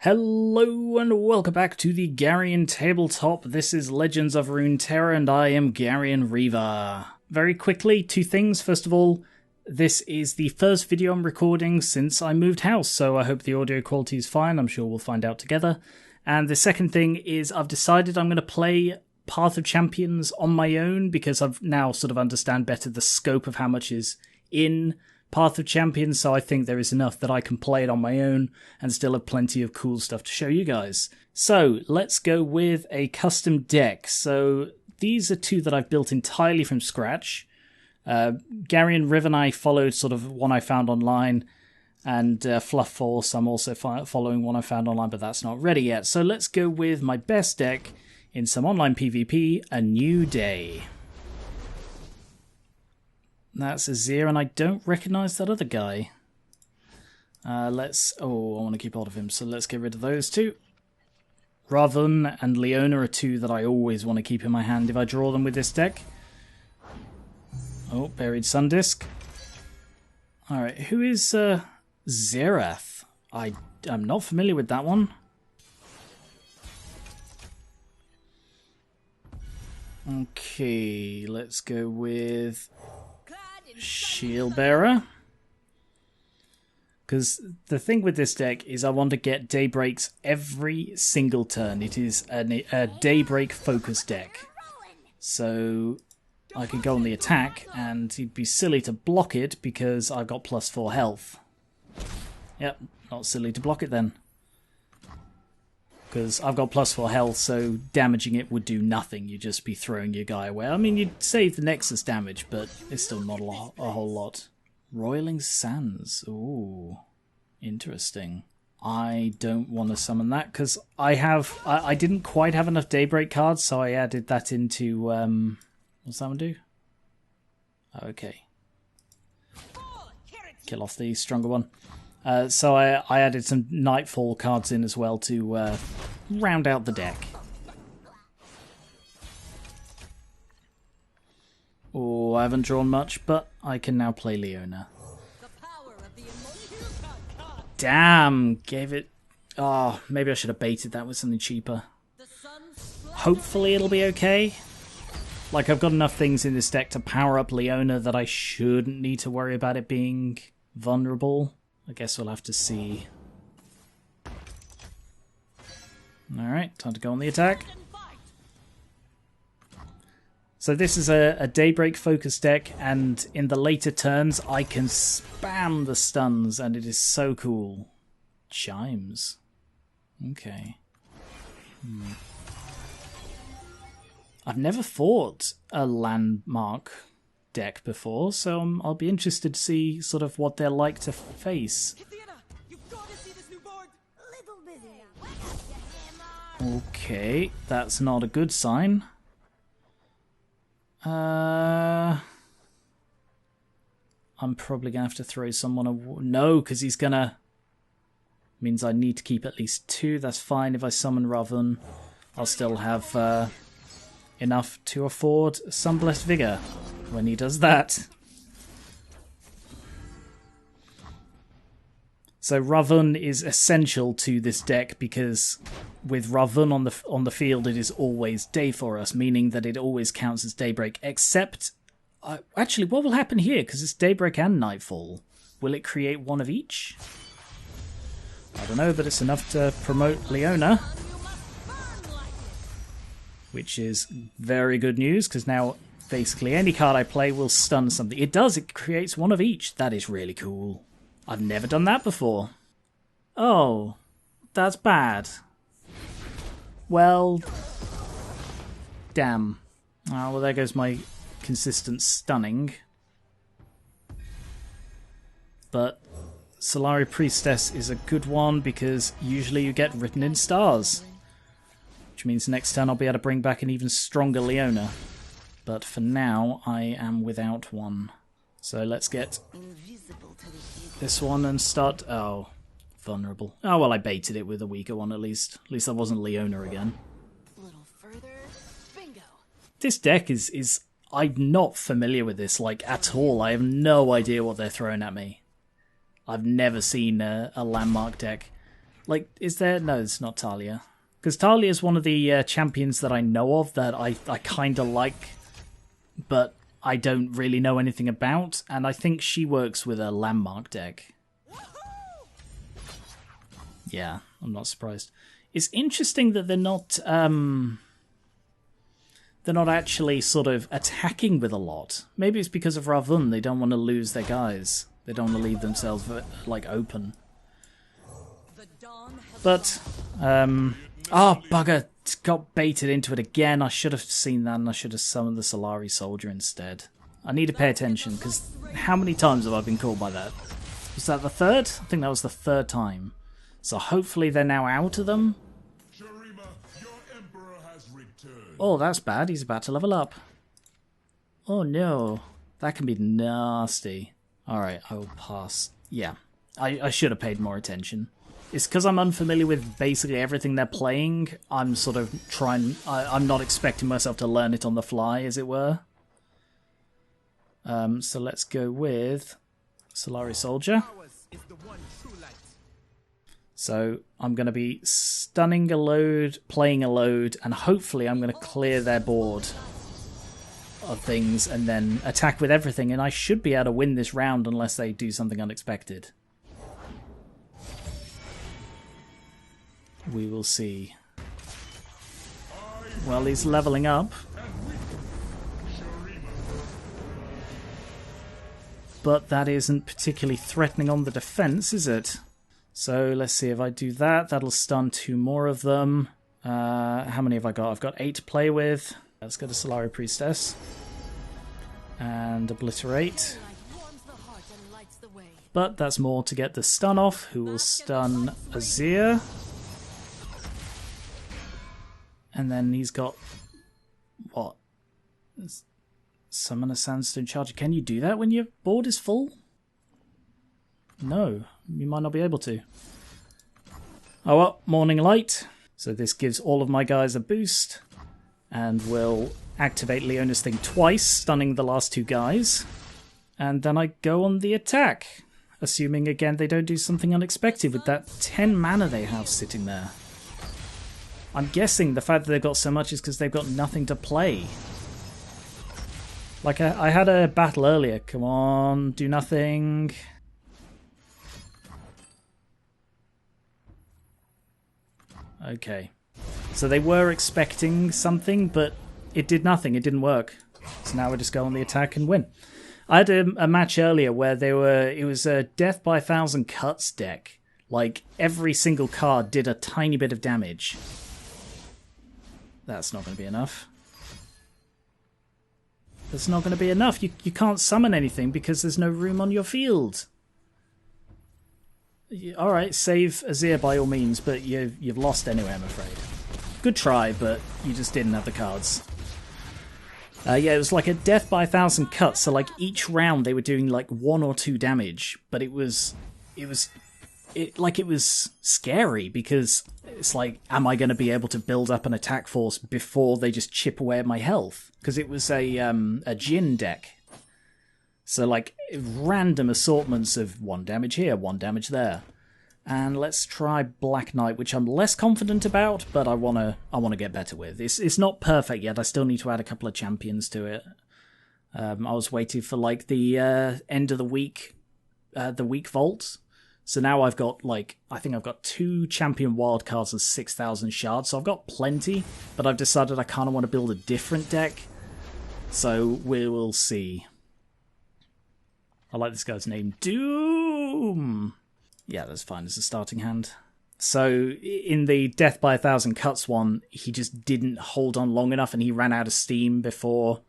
Hello and welcome back to the Garion Tabletop. This is Legends of Runeterra and I am Garion Reaver. Very quickly, two things. First of all, this is the first video I'm recording since I moved house, so I hope the audio quality is fine. I'm sure we'll find out together. And the second thing is I've decided I'm going to play Path of Champions on my own because I've now sort of understand better the scope of how much is in Path of Champions, so I think there is enough that I can play it on my own and still have plenty of cool stuff to show you guys. So let's go with a custom deck. So these are two that I've built entirely from scratch. Garion Riv and I followed sort of one I found online, and Fluff Force I'm also following one I found online, but that's not ready yet. So let's go with my best deck in some online PvP, A New Day. That's Azir, and I don't recognise that other guy. I want to keep hold of him, so let's get rid of those two. Ravun and Leona are two that I always want to keep in my hand if I draw them with this deck. Oh, Buried Sundisk. Alright, who is Xerath? I'm not familiar with that one. Okay, let's go with Shield Bearer. Because the thing with this deck is I want to get Daybreaks every single turn. It is a Daybreak focus deck. So I could go on the attack and it'd be silly to block it because I've got +4 health. Yep, not silly to block it then. Because I've got +4 health, so damaging it would do nothing. You'd just be throwing your guy away. I mean, you'd save the Nexus damage, but it's still not a whole lot. Roiling Sands. Ooh, interesting. I don't want to summon that, because I didn't quite have enough Daybreak cards, so I added that into... what's that one do? Okay. Kill off the stronger one. So I added some Nightfall cards in as well to round out the deck. Oh, I haven't drawn much, but I can now play Leona. Damn, gave it... Oh, maybe I should have baited that with something cheaper. Hopefully it'll be okay. Like, I've got enough things in this deck to power up Leona that I shouldn't need to worry about it being vulnerable. I guess we'll have to see. Alright, time to go on the attack. So this is a Daybreak focus deck, and in the later turns I can spam the stuns, and it is so cool. Chimes. Okay. I've never fought a landmark deck before, so I'll be interested to see sort of what they're like to face. Okay, that's not a good sign. I'm probably gonna have to throw someone no, because he's gonna... Means I need to keep at least 2. That's fine. If I summon Ravun, I'll still have enough to afford Sunblessed Vigor when he does that. So Ravun is essential to this deck because with Ravun on the field it is always day for us, meaning that it always counts as Daybreak, except... actually, what will happen here? Because it's Daybreak and Nightfall. Will it create one of each? I don't know, but it's enough to promote Leona. Which is very good news, because now basically any card I play will stun something. It does, it creates one of each. That is really cool. I've never done that before. Oh, that's bad. Well, damn. Oh, well, there goes my consistent stunning. But Solari Priestess is a good one because usually you get written in stars. Which means next turn I'll be able to bring back an even stronger Leona. But for now, I am without one. So let's get this one and start... Oh, vulnerable. Oh, well, I baited it with a weaker one at least. At least I wasn't Leona again. This deck is... I'm not familiar with this, like, at all. I have no idea what they're throwing at me. I've never seen a landmark deck. Like, is there... No, it's not Talia. Because Talia is one of the champions that I know of that I kind of like, but I don't really know anything about, and I think she works with a landmark deck. Yeah, I'm not surprised. It's interesting that they're not actually sort of attacking with a lot. Maybe it's because of Ravun. They don't want to lose their guys. They don't want to leave themselves like open. But oh, bugger. Got baited into it again. I should have seen that, and I should have summoned the Solari Soldier instead. I need to pay attention, because how many times have I been called by that? Was that the third? I think that was the third time. So hopefully they're now out of them. Oh, that's bad. He's about to level up. Oh no. That can be nasty. Alright, I will pass. Yeah, I should have paid more attention. It's because I'm unfamiliar with basically everything they're playing. I'm sort of trying... I'm not expecting myself to learn it on the fly, as it were. So let's go with Solari Soldier. So I'm going to be stunning a load, playing a load, and hopefully I'm going to clear their board of things and then attack with everything. And I should be able to win this round unless they do something unexpected. We will see. Well, he's leveling up. But that isn't particularly threatening on the defense, is it? So let's see if I do that. That'll stun 2 more of them. How many have I got? I've got 8 to play with. Let's go to Solari Priestess. And obliterate. But that's more to get the stun off, who will stun Azir. And then he's got... what? Summon a Sandstone Charger. Can you do that when your board is full? No, you might not be able to. Oh well, Morning Light. So this gives all of my guys a boost. And will activate Leona's thing twice, stunning the last 2 guys. And then I go on the attack. Assuming, again, they don't do something unexpected with that 10 mana they have sitting there. I'm guessing the fact that they've got so much is because they've got nothing to play. Like, I had a battle earlier. Come on, do nothing. Okay. So they were expecting something, but it did nothing. It didn't work. So now we just go on the attack and win. I had a match earlier where it was a Death by 1,000 Cuts deck. Like, every single card did a tiny bit of damage. That's not going to be enough. That's not going to be enough. You can't summon anything because there's no room on your field. Alright, save Azir by all means, but you've lost anyway, I'm afraid. Good try, but you just didn't have the cards. Yeah, it was like a Death by 1,000 Cuts, so like each round they were doing like 1 or 2 damage, but it was scary because it's like, am I going to be able to build up an attack force before they just chip away at my health? Because it was a Jin deck. So like random assortments of 1 damage here, 1 damage there. And let's try Black Knight, which I'm less confident about, but I wanna get better with. It's not perfect yet. I still need to add a couple of champions to it. I was waiting for like the end of the week vault. So now I've got I think I've got 2 champion wildcards and 6,000 shards. So I've got plenty, but I've decided I kind of want to build a different deck. So we will see. I like this guy's name, Doom. Yeah, that's fine as a starting hand. So in the Death by 1,000 Cuts one, he just didn't hold on long enough and he ran out of steam before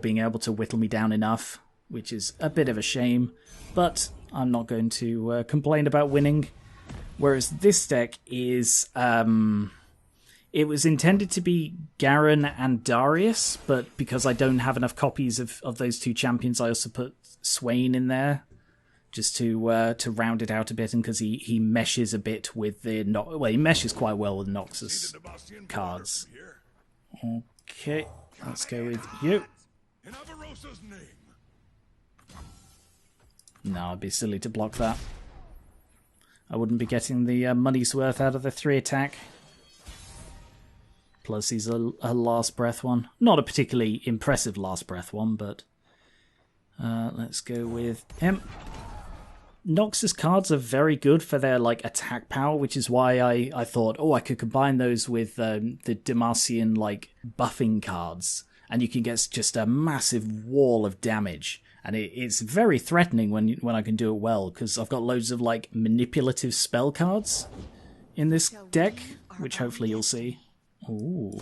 being able to whittle me down enough, which is a bit of a shame. But I'm not going to complain about winning. Whereas this deck is... it was intended to be Garen and Darius, but because I don't have enough copies of those 2 champions, I also put Swain in there. Just to round it out a bit, and because he meshes a bit with the... well, he meshes quite well with Noxus cards. Okay, let's go with you. No, it'd be silly to block that. I wouldn't be getting the money's worth out of the 3 attack. Plus he's a last breath one. Not a particularly impressive last breath one, but let's go with him. Noxus cards are very good for their like attack power, which is why I thought, oh, I could combine those with the Demacian like buffing cards, and you can get just a massive wall of damage. And it's very threatening when I can do it well, because I've got loads of like manipulative spell cards in this deck, which hopefully you'll see. Ooh.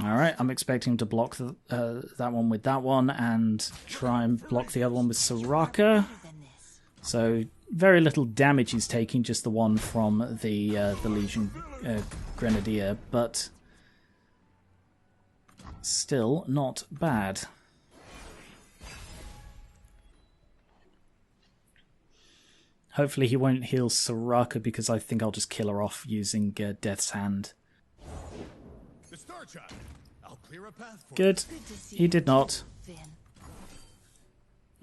Alright, I'm expecting him to block that one with that one, and try and block the other one with Soraka. So very little damage he's taking, just the one from the Legion Grenadier, but still not bad. Hopefully he won't heal Soraka, because I think I'll just kill her off using Death's Hand. Good. He did not.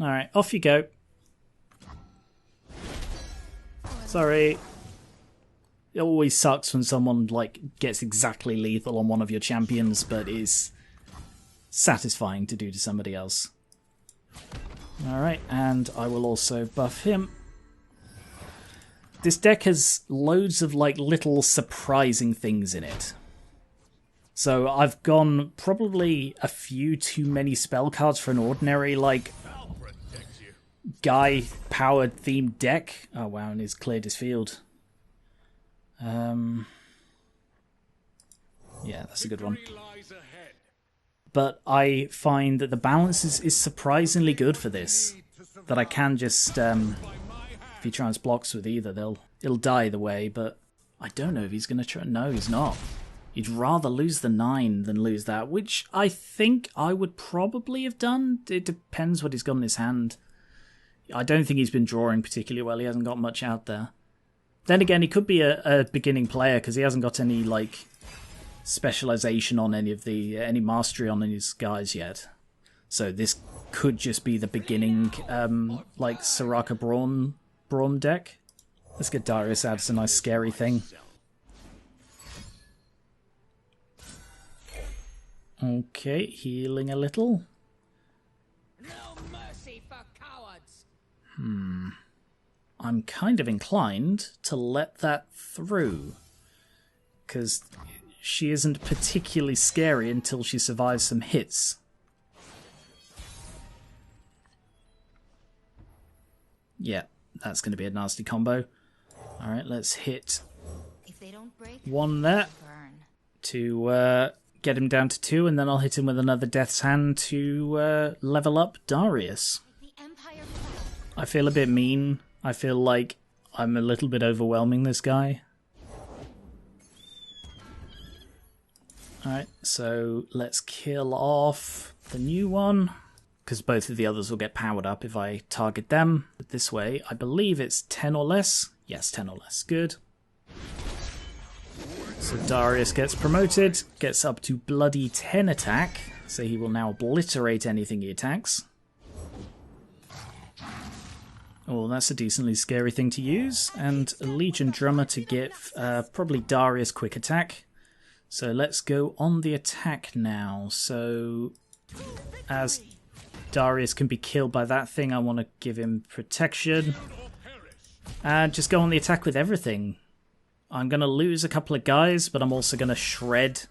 Alright, off you go. Sorry. It always sucks when someone like gets exactly lethal on one of your champions, but is satisfying to do to somebody else. Alright, and I will also buff him. This deck has loads of like little surprising things in it. So I've gone probably a few too many spell cards for an ordinary like guy powered themed deck. Oh wow, and he's cleared his field. Yeah, that's a good one. But I find that the balance is surprisingly good for this. That I can just if he tries blocks with either, it'll die either way, but I don't know if he's going to try. No, he's not. He'd rather lose the 9 than lose that, which I think I would probably have done. It depends what he's got in his hand. I don't think he's been drawing particularly well. He hasn't got much out there. Then again, he could be a beginning player, because he hasn't got any like specialization on any mastery on any of his guys yet. So this could just be the beginning like Soraka Braum deck. Let's get Darius out. It's a nice scary thing. Okay, healing a little. No mercy for cowards. I'm kind of inclined to let that through, because she isn't particularly scary until she survives some hits. Yeah, that's going to be a nasty combo. Alright, let's hit one there to get him down to 2, and then I'll hit him with another Death's Hand to level up Darius. I feel a bit mean. I feel like I'm a little bit overwhelming this guy. Alright, so let's kill off the new one, because both of the others will get powered up if I target them. But this way, I believe it's 10 or less. Yes, 10 or less. Good. So Darius gets promoted, gets up to bloody 10 attack, so he will now obliterate anything he attacks. Oh, that's a decently scary thing to use, and a Legion Drummer to give probably Darius quick attack. So let's go on the attack now. So as Darius can be killed by that thing, I want to give him protection. And just go on the attack with everything. I'm going to lose a couple of guys, but I'm also going to shred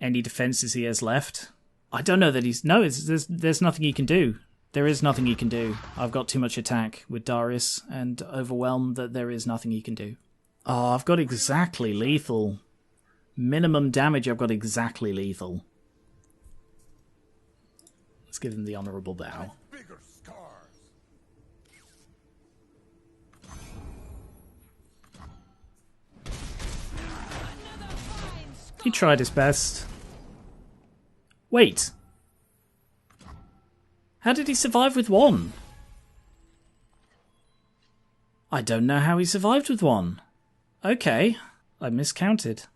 any defenses he has left. I don't know that he's... No, there's nothing he can do. There is nothing he can do. I've got too much attack with Darius, and overwhelmed that there is nothing he can do. Oh, I've got exactly lethal. Minimum damage, I've got exactly lethal. Let's give him the honourable bow. He tried his best. Wait. How did he survive with 1? I don't know how he survived with 1. Okay, I miscounted.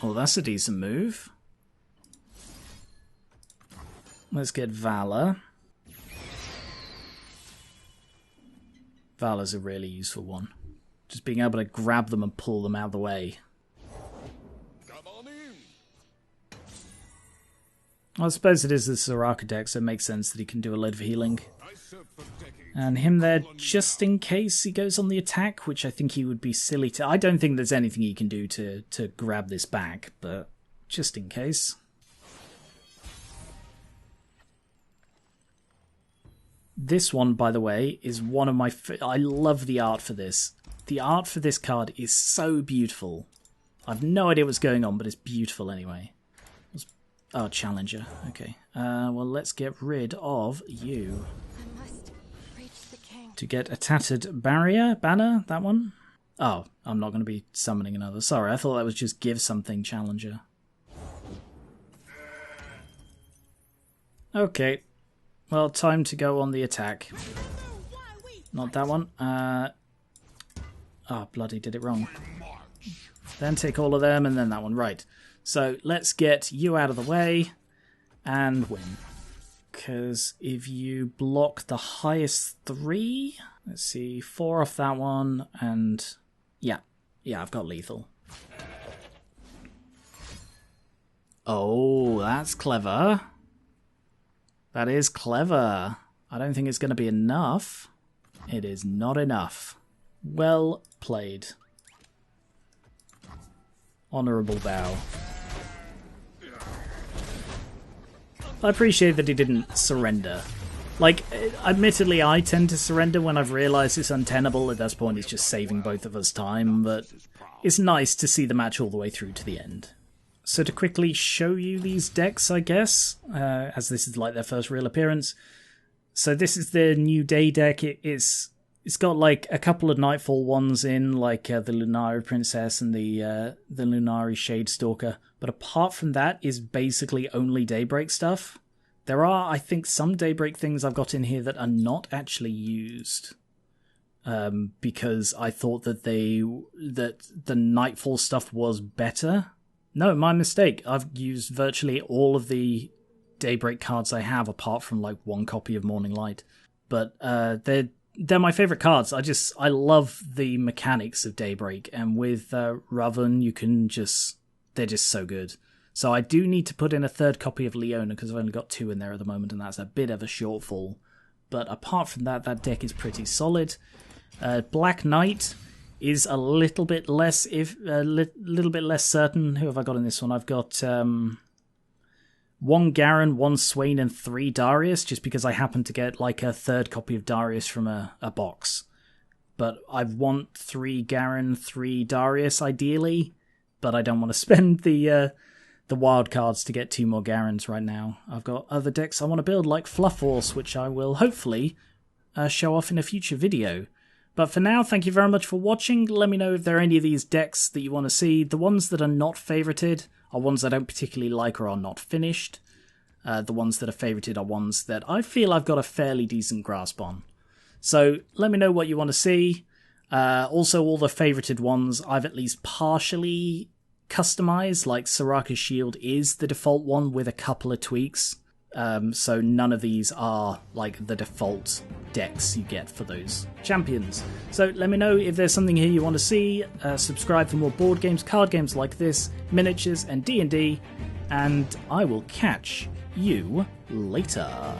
Oh, that's a decent move. Let's get Valor. Valor's a really useful one. Just being able to grab them and pull them out of the way. I suppose it is the Soraka deck, so it makes sense that he can do a load of healing. And him there just in case he goes on the attack, which I think he would be silly to... I don't think there's anything he can do to grab this back, but just in case. This one, by the way, is one of my... I love the art for this. The art for this card is so beautiful. I've no idea what's going on, but it's beautiful anyway. Oh, Challenger. Okay. Well, let's get rid of you. I must reach the king. To get a tattered banner, that one? Oh, I'm not going to be summoning another. Sorry, I thought that was just give something Challenger. Okay. Well, time to go on the attack. Not that one. Oh, bloody did it wrong. Then take all of them, and then that one. Right. So let's get you out of the way and win. Because if you block the highest 3, let's see, 4 off that one, and yeah, I've got lethal. Oh, that's clever. That is clever. I don't think it's going to be enough. It is not enough. Well played. Honourable bow. I appreciate that he didn't surrender. Like, admittedly, I tend to surrender when I've realised it's untenable. At this point, it's just saving both of us time, but it's nice to see the match all the way through to the end. So to quickly show you these decks, I guess, as this is like their first real appearance. So this is the New Day deck. It's got like a couple of Nightfall ones in, like the Lunari Princess and the Lunari Shadestalker. But apart from that, is basically only Daybreak stuff. There are, I think, some Daybreak things I've got in here that are not actually used. Because I thought that the Nightfall stuff was better. No, my mistake. I've used virtually all of the Daybreak cards I have, apart from like one copy of Morning Light. But they're my favourite cards. I love the mechanics of Daybreak, and with Raven, you can just... They're just so good. So I do need to put in a third copy of Leona, because I've only got 2 in there at the moment, and that's a bit of a shortfall. But apart from that, that deck is pretty solid. Black Knight is a little bit less little bit less certain. Who have I got in this one? I've got 1 Garen, 1 Swain, and 3 Darius, just because I happen to get like a third copy of Darius from a box. But I want 3 Garen, 3 Darius ideally, but I don't want to spend the wild cards to get 2 more Garens right now. I've got other decks I want to build, like Fluff Force, which I will hopefully show off in a future video. But for now, thank you very much for watching. Let me know if there are any of these decks that you want to see. The ones that are not favorited are ones I don't particularly like or are not finished. The ones that are favorited are ones that I feel I've got a fairly decent grasp on. So let me know what you want to see. Also, all the favorited ones I've at least partially customized, like Soraka's Shield is the default one with a couple of tweaks. So none of these are like the default decks you get for those champions. So let me know if there's something here you want to see. Subscribe for more board games, card games like this, miniatures, and D&D, and I will catch you later.